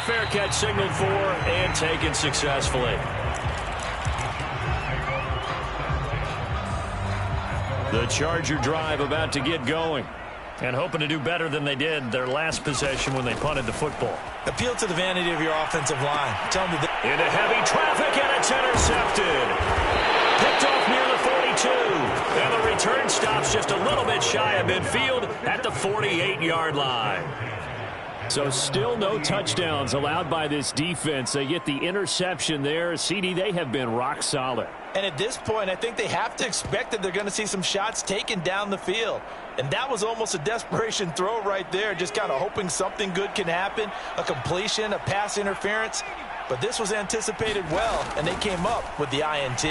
fair catch signaled for and taken successfully. The Charger drive about to get going. And hoping to do better than they did their last possession when they punted the football. Appeal to the vanity of your offensive line. Tell me that. Into heavy traffic, and it's intercepted. Picked off near the 42. And the return stops just a little bit shy of midfield at the 48-yard line. So still no touchdowns allowed by this defense. They get the interception there. CD, they have been rock solid. And at this point, I think they have to expect that they're going to see some shots taken down the field. And that was almost a desperation throw right there, just kind of hoping something good can happen, a completion, a pass interference. But this was anticipated well, and they came up with the INT.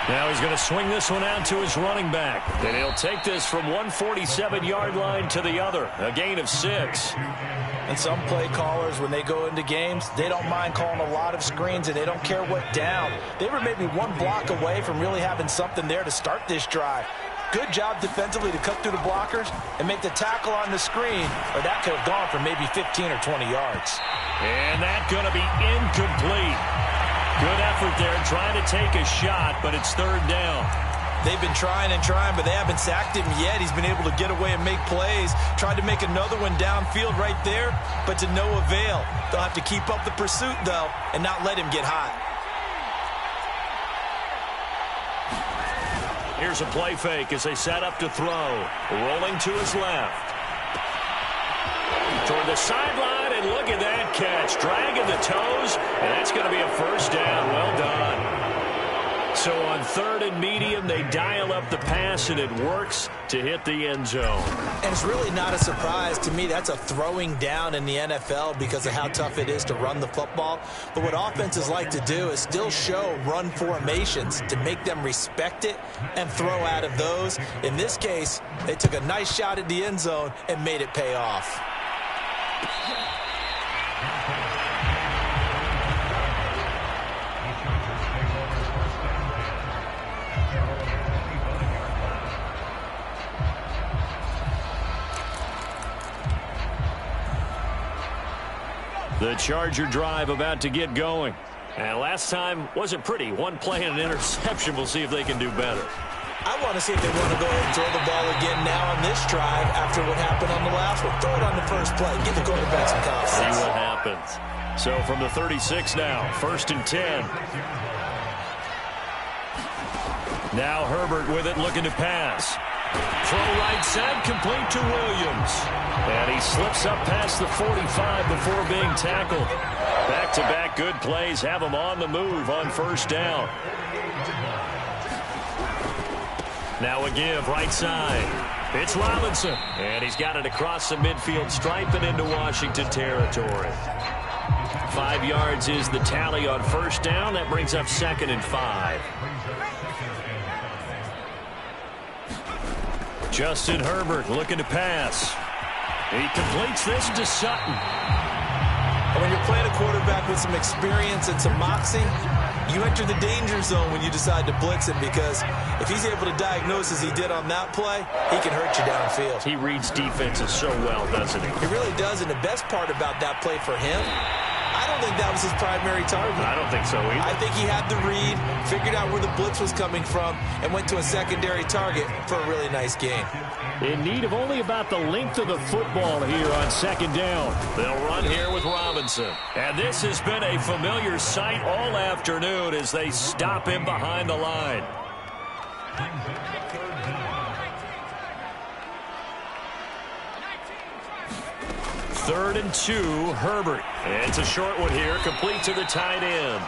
Now he's going to swing this one out to his running back. And he'll take this from 147-yard line to the other, a gain of 6. And some play callers, when they go into games, they don't mind calling a lot of screens, and they don't care what down. They were maybe one block away from really having something there to start this drive. Good job defensively to cut through the blockers and make the tackle on the screen, or that could have gone for maybe 15 or 20 yards. And that's going to be incomplete. Good effort there trying to take a shot, but it's third down. They've been trying and trying, but they haven't sacked him yet. He's been able to get away and make plays. Tried to make another one downfield right there, but to no avail. They'll have to keep up the pursuit, though, and not let him get hot. Here's a play fake as they set up to throw. Rolling to his left. Toward the sideline, and look at that catch. Dragging the toes, and that's going to be a first down. Well done. So on third and medium, they dial up the pass, and it works to hit the end zone. And it's really not a surprise to me. That's a throwing down in the NFL because of how tough it is to run the football. But what offenses like to do is still show run formations to make them respect it and throw out of those. In this case, they took a nice shot at the end zone and made it pay off. The Charger drive about to get going. And last time wasn't pretty. One play and an interception. We'll see if they can do better. I want to see if they want to go ahead and throw the ball again now on this drive after what happened on the last one. Throw it on the first play. Give the quarterback some confidence. See what happens. So from the 36 now, 1st and 10. Now Herbert with it, looking to pass. Throw right side, complete to Williams. And he slips up past the 45 before being tackled. Back-to-back good plays have him on the move on first down. Now a give, right side. It's Robinson. And he's got it across the midfield stripe and into Washington territory. 5 yards is the tally on first down. That brings up 2nd and 5. Justin Herbert looking to pass. He completes this to Sutton. And when you're playing a quarterback with some experience and some moxie, you enter the danger zone when you decide to blitz him, because if he's able to diagnose as he did on that play, he can hurt you downfield. He reads defenses so well, doesn't he? He really does, and the best part about that play for him, I don't think that was his primary target. I don't think so either. I think he had the read, figured out where the blitz was coming from, and went to a secondary target for a really nice gain. In need of only about the length of the football here on 2nd down. They'll run here with Robinson. And this has been a familiar sight all afternoon as they stop him behind the line. Third and 2, Herbert. And it's a short one here, complete to the tight end.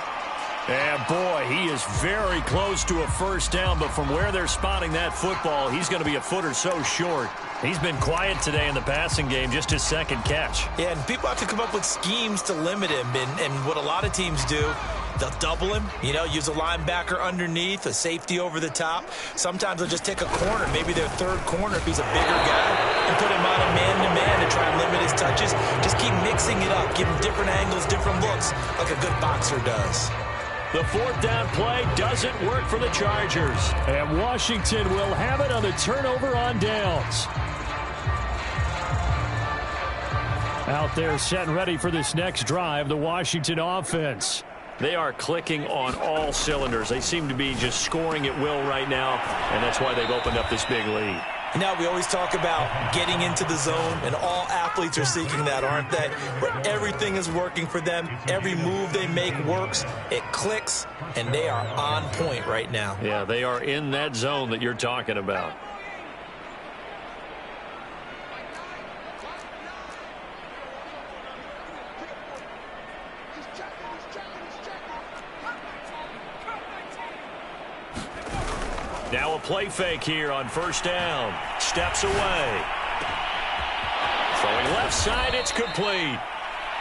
And boy, he is very close to a first down, but from where they're spotting that football, he's going to be a foot or so short. He's been quiet today in the passing game, just his 2nd catch. Yeah, and people have to come up with schemes to limit him, and what a lot of teams do, they'll double him, use a linebacker underneath, a safety over the top. Sometimes they'll just take a corner, maybe their 3rd corner if he's a bigger guy, and put him on a man-to-man to try and limit his touches. Just keep mixing it up, give him different angles, different looks, like a good boxer does. The 4th down play doesn't work for the Chargers. And Washington will have it on the turnover on downs. Out there set and ready for this next drive, the Washington offense. They are clicking on all cylinders. They seem to be just scoring at will right now, and that's why they've opened up this big lead. Now, we always talk about getting into the zone, and all athletes are seeking that, aren't they? Where everything is working for them. Every move they make works. It clicks, and they are on point right now. Yeah, they are in that zone that you're talking about. Now a play fake here on first down. Steps away. Throwing left side, it's complete.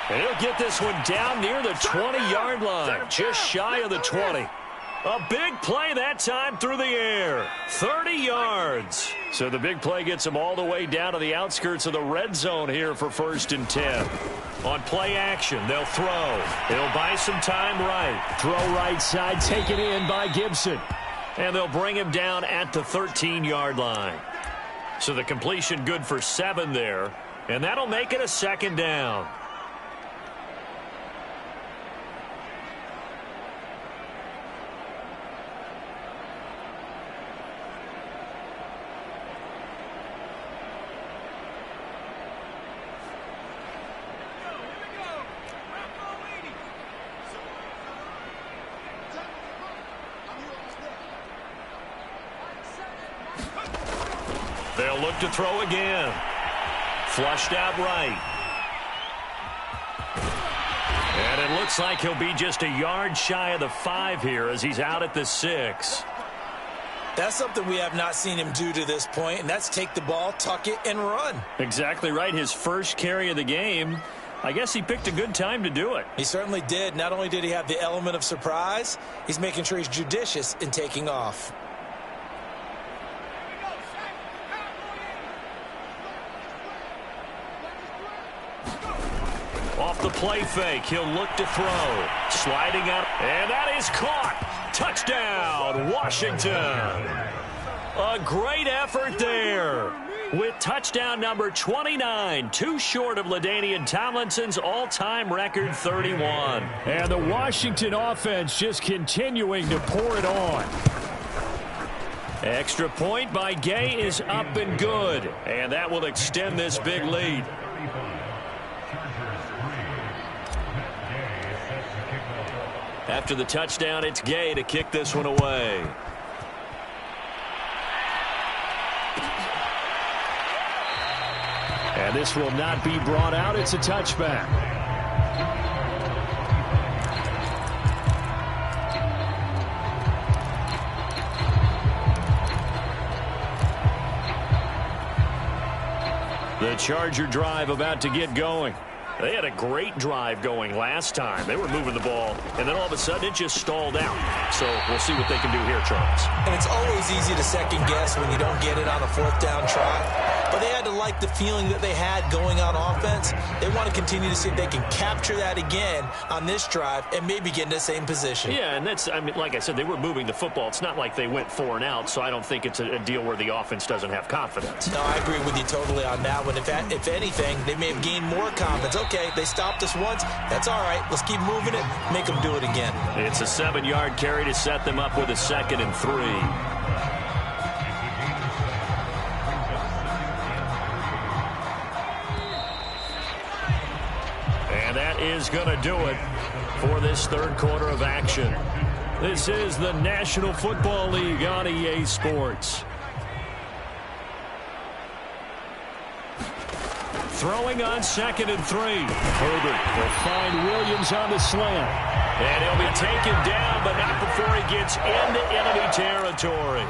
And he'll get this one down near the 20-yard line, just shy of the 20. A big play that time through the air. 30 yards. So the big play gets him all the way down to the outskirts of the red zone here for 1st and 10. On play action, they'll throw. They'll buy some time right. Throw right side, taken in by Gibson. And they'll bring him down at the 13-yard line. So the completion good for 7 there. And that'll make it a 2nd down. They'll look to throw again. Flushed out right. And it looks like he'll be just a yard shy of the 5 here as he's out at the 6. That's something we have not seen him do to this point, and that's take the ball, tuck it, and run. Exactly right. His first carry of the game. I guess he picked a good time to do it. He certainly did. Not only did he have the element of surprise, he's making sure he's judicious in taking off. Off the play fake, he'll look to throw. Sliding out, and that is caught. Touchdown, Washington. A great effort there. With touchdown number 29, too short of LaDainian Tomlinson's all-time record 31. And the Washington offense just continuing to pour it on. Extra point by Gay is up and good. And that will extend this big lead. After the touchdown, it's Gay to kick this one away. And this will not be brought out. It's a touchback. The Charger drive about to get going. They had a great drive going last time. They were moving the ball, and then all of a sudden it just stalled out. So we'll see what they can do here, Charles. And it's always easy to second guess when you don't get it on a 4th down try. But they had to like the feeling that they had going on offense. They want to continue to see if they can capture that again on this drive and maybe get in the same position. Yeah, and that's, I mean, like I said, they were moving the football. It's not like they went 4 and out, so I don't think it's a deal where the offense doesn't have confidence. No, I agree with you totally on that one. If anything, they may have gained more confidence. Okay, they stopped us once. That's all right. Let's keep moving it. Make them do it again. It's a 7-yard carry to set them up with a 2nd and 3. And that is going to do it for this 3rd quarter of action. This is the National Football League on EA Sports. Throwing on 2nd and 3. Herbert will find Williams on the slant. And he'll be taken down, but not before he gets into enemy territory.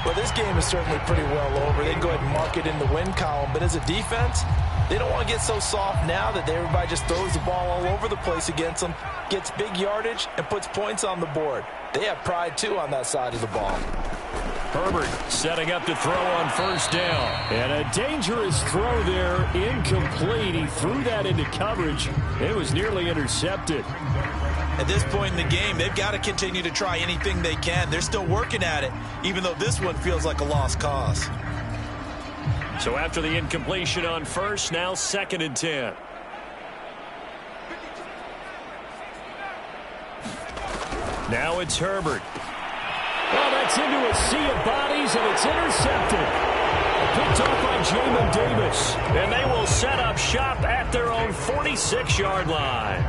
Well, this game is certainly pretty well over. They can go ahead and mark it in the win column. But as a defense, they don't want to get so soft now that everybody just throws the ball all over the place against them, gets big yardage, and puts points on the board. They have pride, too, on that side of the ball. Herbert setting up to throw on 1st down. And a dangerous throw there, incomplete. He threw that into coverage. It was nearly intercepted. At this point in the game, they've got to continue to try anything they can. They're still working at it, even though this one feels like a lost cause. So after the incompletion on first, now 2nd and 10. Now it's Herbert. Well, that's into a sea of bodies, and it's intercepted. Picked off by Jamin Davis. And they will set up shop at their own 46-yard line.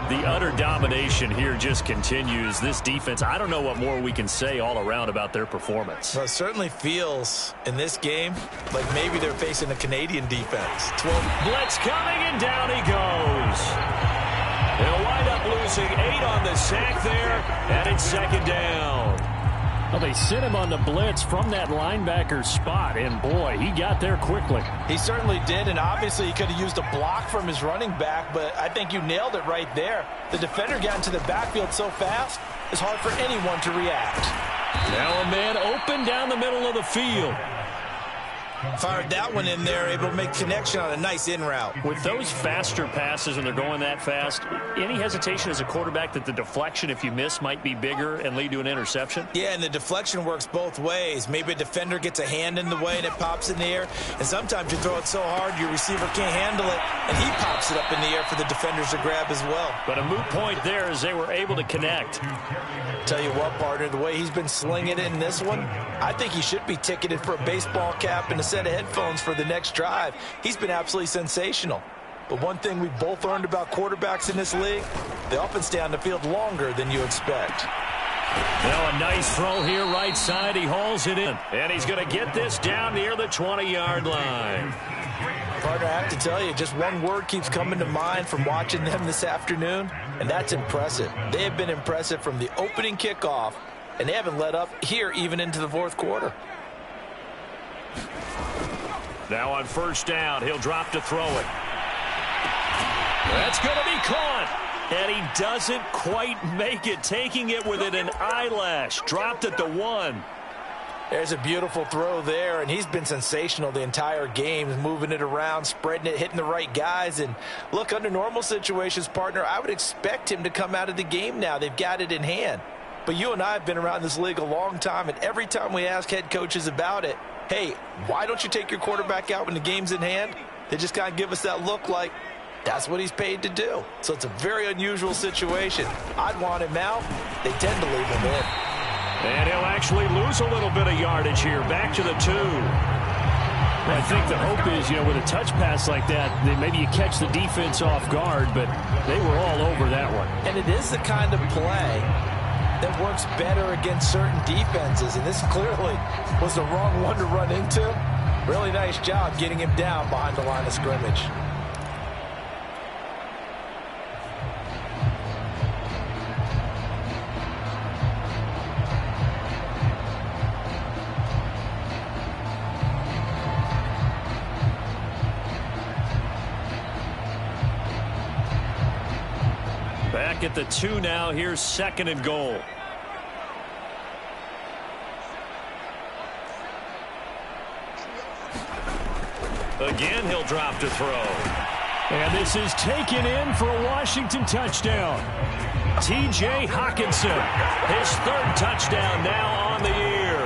The utter domination here just continues. This defense, I don't know what more we can say all around about their performance. Well, it certainly feels in this game like maybe they're facing a Canadian defense. 12. Blitz coming, and down he goes. They'll wind up losing 8 on the sack there, and it's 2nd down. Well, they sent him on the blitz from that linebacker spot, and boy, he got there quickly. He certainly did, and obviously he could have used a block from his running back, but I think you nailed it right there. The defender got into the backfield so fast, it's hard for anyone to react. Now a man open down the middle of the field. Fired that one in there, able to make connection on a nice in route. With those faster passes and they're going that fast, any hesitation as a quarterback that the deflection, if you miss, might be bigger and lead to an interception? Yeah, and the deflection works both ways. Maybe a defender gets a hand in the way and it pops in the air, and sometimes you throw it so hard your receiver can't handle it, and he pops it up in the air for the defenders to grab as well. But a moot point there as they were able to connect. Tell you what, partner, the way he's been slinging it in this one, I think he should be ticketed for a baseball cap and a set of headphones for the next drive. He's been absolutely sensational. But one thing we've both learned about quarterbacks in this league, they often stay on the field longer than you expect. Now a nice throw here right side. He hauls it in. And he's going to get this down near the 20-yard line. Partner, I have to tell you, just one word keeps coming to mind from watching them this afternoon, and that's impressive. They have been impressive from the opening kickoff, and they haven't let up here even into the fourth quarter. Now on 1st down, he'll drop to throw it. That's going to be caught. And he doesn't quite make it, taking it within an eyelash. Dropped at the 1. There's a beautiful throw there, and he's been sensational the entire game, moving it around, spreading it, hitting the right guys. And look, under normal situations, partner, I would expect him to come out of the game now. They've got it in hand. But you and I have been around this league a long time, and every time we ask head coaches about it, hey, why don't you take your quarterback out when the game's in hand? They just kind of give us that look like that's what he's paid to do. So it's a very unusual situation. I'd want him out. They tend to leave him in. And he'll actually lose a little bit of yardage here, back to the 2. Well, I think the hope is, with a touch pass like that, that maybe you catch the defense off guard, but they were all over that one. And it is the kind of play that works better against certain defenses, and this clearly was the wrong one to run into. Really nice job getting him down behind the line of scrimmage. Back at the 2 now. Here's 2nd and goal. Again, he'll drop to throw. And this is taken in for a Washington touchdown. T.J. Hockenson, his 3rd touchdown now on the year.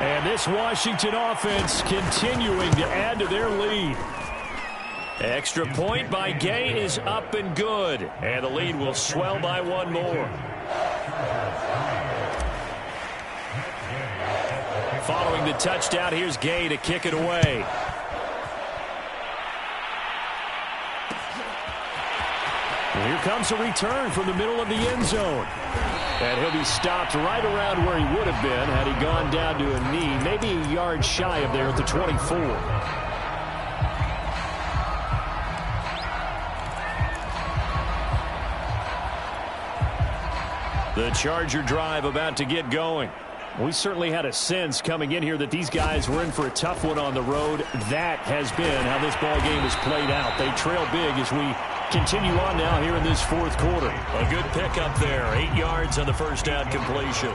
And this Washington offense continuing to add to their lead. Extra point by Gay is up and good. And the lead will swell by 1 more. Following the touchdown, here's Gay to kick it away. And here comes a return from the middle of the end zone. And he'll be stopped right around where he would have been had he gone down to a knee, maybe a yard shy of there at the 24. The Charger drive about to get going. We certainly had a sense coming in here that these guys were in for a tough one on the road. That has been how this ball game has played out. They trail big as we continue on now here in this fourth quarter. A good pickup there. 8 yards on the 1st down completion.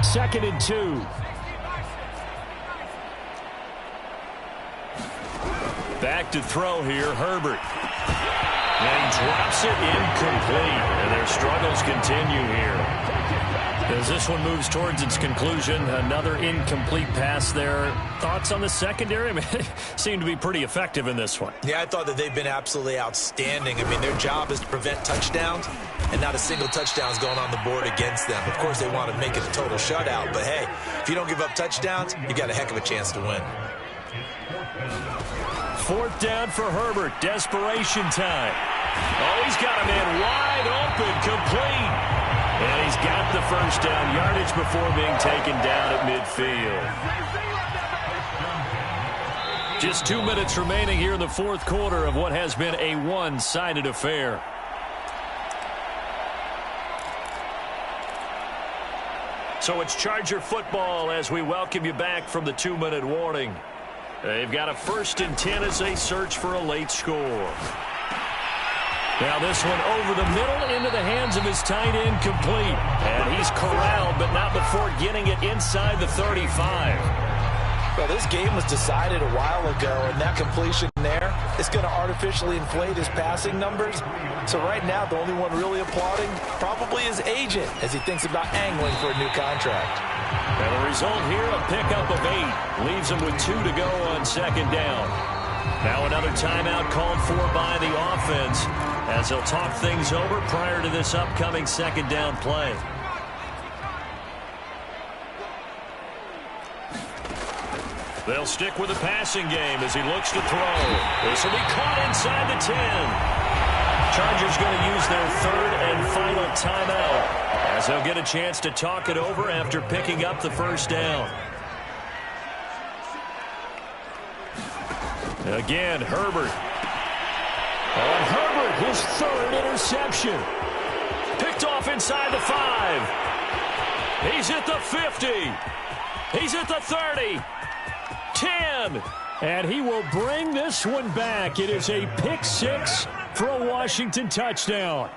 Second and 2. Back to throw here, Herbert. And he drops it incomplete. And their struggles continue here. As this one moves towards its conclusion, another incomplete pass there. Thoughts on the secondary? I mean, they seem to be pretty effective in this one. Yeah, I thought that they've been absolutely outstanding. I mean, their job is to prevent touchdowns, and not a single touchdown is going on the board against them. Of course, they want to make it a total shutout, but hey, if you don't give up touchdowns, you got a heck of a chance to win. Fourth down for Herbert. Desperation time. Oh, he's got a man wide open, complete. And he's got the first down, yardage before being taken down at midfield. Just 2 minutes remaining here in the fourth quarter of what has been a one-sided affair. So it's Charger football as we welcome you back from the 2-minute warning. They've got a 1st and 10 as they search for a late score. Now this one over the middle into the hands of his tight end, complete. And he's corralled, but not before getting it inside the 35. Well, this game was decided a while ago, and that completion there is going to artificially inflate his passing numbers. So right now, the only one really applauding probably his agent as he thinks about angling for a new contract. And the result here, a pickup of 8. Leaves him with 2 to go on 2nd down. Now another timeout called for by the offense as they'll talk things over prior to this upcoming 2nd down play. They'll stick with the passing game as he looks to throw. This will be caught inside the 10. Chargers going to use their 3rd and final timeout as they'll get a chance to talk it over after picking up the 1st down. Again, Herbert. And Herbert, his 3rd interception. Picked off inside the 5. He's at the 50. He's at the 30. 10. And he will bring this one back. It is a pick 6 for a Washington touchdown.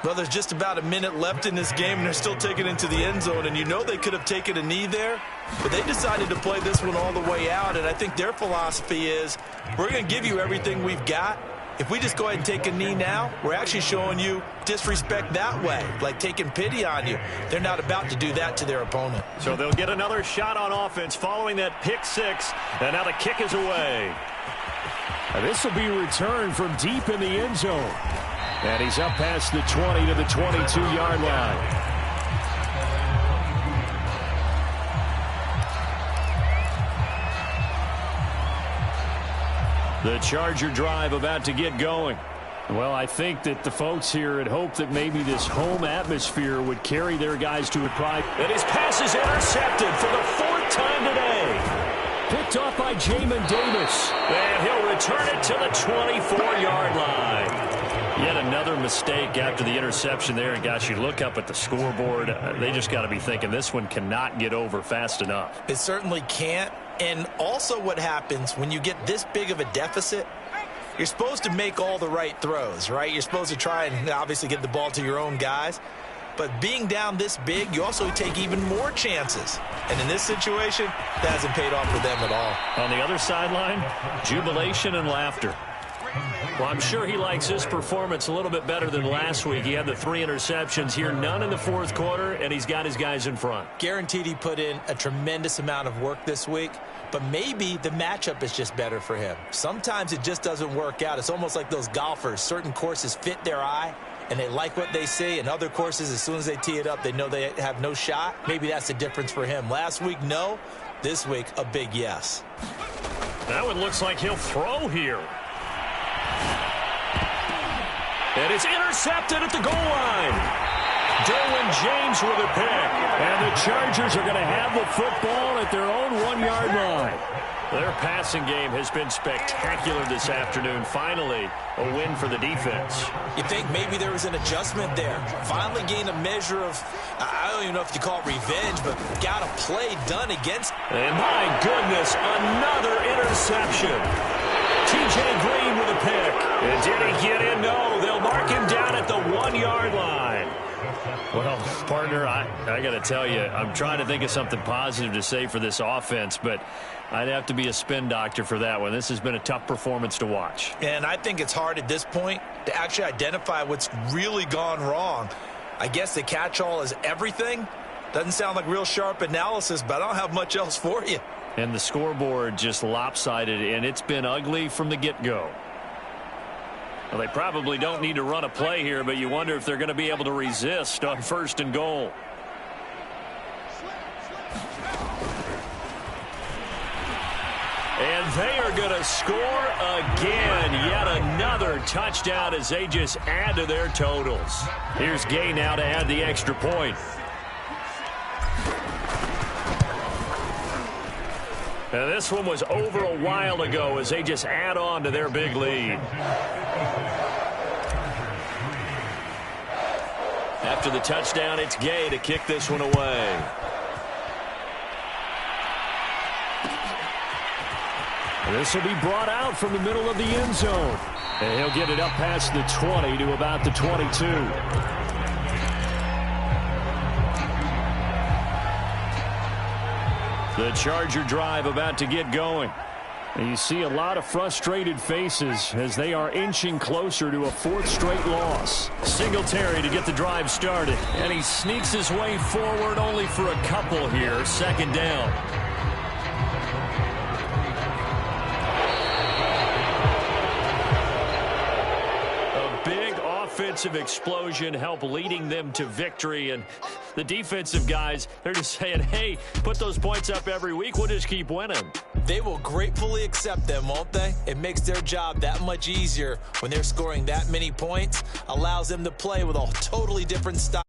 Well, there's just about a minute left in this game, and they're still taking it into the end zone. And you know they could have taken a knee there, but they decided to play this one all the way out. And I think their philosophy is, we're going to give you everything we've got. If we just go ahead and take a knee now, we're actually showing you disrespect that way, like taking pity on you. They're not about to do that to their opponent. So they'll get another shot on offense following that pick 6, and now the kick is away. This will be returned from deep in the end zone. And he's up past the 20 to the 22-yard line. The Charger drive about to get going. Well, I think that the folks here had hoped that maybe this home atmosphere would carry their guys to a pride. And his pass is intercepted for the 4th time today. Picked off by Jamin Davis. And he'll return it to the 24-yard line. Yet another mistake after the interception there. And, gosh, you look up at the scoreboard. They just got to be thinking this one cannot get over fast enough. It certainly can't. And also what happens when you get this big of a deficit, you're supposed to make all the right throws, right? You're supposed to try and obviously get the ball to your own guys. But being down this big, you also take even more chances. And in this situation, that hasn't paid off for them at all. On the other sideline, jubilation and laughter. Well, I'm sure he likes his performance a little bit better than last week. He had the 3 interceptions here, none in the 4th quarter, and he's got his guys in front. Guaranteed he put in a tremendous amount of work this week, but maybe the matchup is just better for him. Sometimes it just doesn't work out. It's almost like those golfers. Certain courses fit their eye, and they like what they see. And other courses, as soon as they tee it up, they know they have no shot. Maybe that's the difference for him. Last week, no. This week, a big yes. That one looks like he'll throw here. And it's intercepted at the goal line. Derwin James with a pick. And the Chargers are going to have the football at their own 1-yard line. Their passing game has been spectacular this afternoon. Finally, a win for the defense. You think maybe there was an adjustment there. Finally gained a measure of, I don't even know if you call it revenge, but got a play done against. And my goodness, another interception. T.J. Green with a pick. And did he get in? No, they'll mark him down at the 1-yard line. Well, partner, I got to tell you, I'm trying to think of something positive to say for this offense, but I'd have to be a spin doctor for that one. This has been a tough performance to watch. And I think it's hard at this point to actually identify what's really gone wrong. I guess the catch-all is everything. Doesn't sound like real sharp analysis, but I don't have much else for you. And the scoreboard just lopsided, and it's been ugly from the get-go. Well, they probably don't need to run a play here, but you wonder if they're going to be able to resist on 1st and goal. And they are going to score again. Yet another touchdown as they just add to their totals. Here's Gay now to add the extra point. And this one was over a while ago as they just add on to their big lead. After the touchdown, it's Gay to kick this one away. This will be brought out from the middle of the end zone. And he'll get it up past the 20 to about the 22. The Charger drive about to get going. And you see a lot of frustrated faces as they are inching closer to a 4th straight loss. Singletary to get the drive started. And he sneaks his way forward only for a couple here. 2nd down. Offensive explosion help leading them to victory, and the defensive guys, they're just saying, hey, put those points up every week, we'll just keep winning. They will gratefully accept them, won't they? It makes their job that much easier when they're scoring that many points, allows them to play with a totally different style.